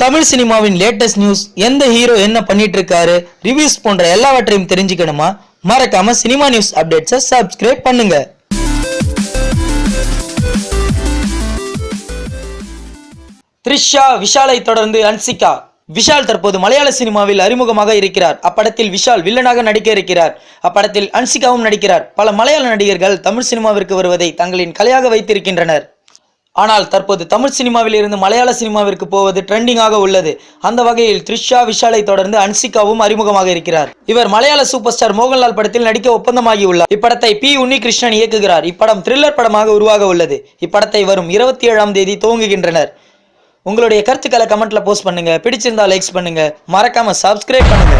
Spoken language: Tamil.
தமிழ் சினிமாவின் லேட்டஸ்ட் நியூஸ், எந்த ஹீரோ என்ன பண்ணிட்டு இருக்காரு, ரிவ்யூஸ் போன்ற எல்லாவற்றையும் தெரிஞ்சுக்கணுமா? மறக்காம சினிமா நியூஸ் அப்டேட்ஸை சப்ஸ்கிரைப் பண்ணுங்க. த்ரிஷா, விஷாலை தொடர்ந்து ஹன்சிகா. விஷால் தற்போது மலையாள சினிமாவில் அறிமுகமாக இருக்கிறார். அப்படத்தில் விஷால் வில்லனாக நடிக்க இருக்கிறார். அப்படத்தில் ஹன்சிகாவும் நடிக்கிறார். பல மலையாள நடிகர்கள் தமிழ் சினிமாவிற்கு வருவதை தங்களின் கலையாக வைத்திருக்கின்றனர். ஆனால் தற்போது தமிழ் சினிமாவில் இருந்து மலையாள சினிமாவிற்கு போவது ட்ரெண்டிங்காக உள்ளது. அந்த வகையில் த்ரிஷா, விஷாலை தொடர்ந்து ஹன்சிகாவும் அறிமுகமாக இருக்கிறார். இவர் மலையாள சூப்பர் ஸ்டார் மோகன்லால் படத்தில் நடிக்க ஒப்பந்தமாகி உள்ளார். இப்படத்தை பி. உன்னிகிருஷ்ணன் இயக்குகிறார். இப்படம் த்ரில்லர் படமாக உருவாக உள்ளது. இப்படத்தை வரும் 27ஆம் தேதி துவங்குகின்றனர். உங்களுடைய கருத்துக்களை கமெண்ட்ல போஸ்ட் பண்ணுங்க. பிடிச்சிருந்தா லைக்ஸ் பண்ணுங்க. மறக்காம சப்ஸ்கிரைப் பண்ணுங்க.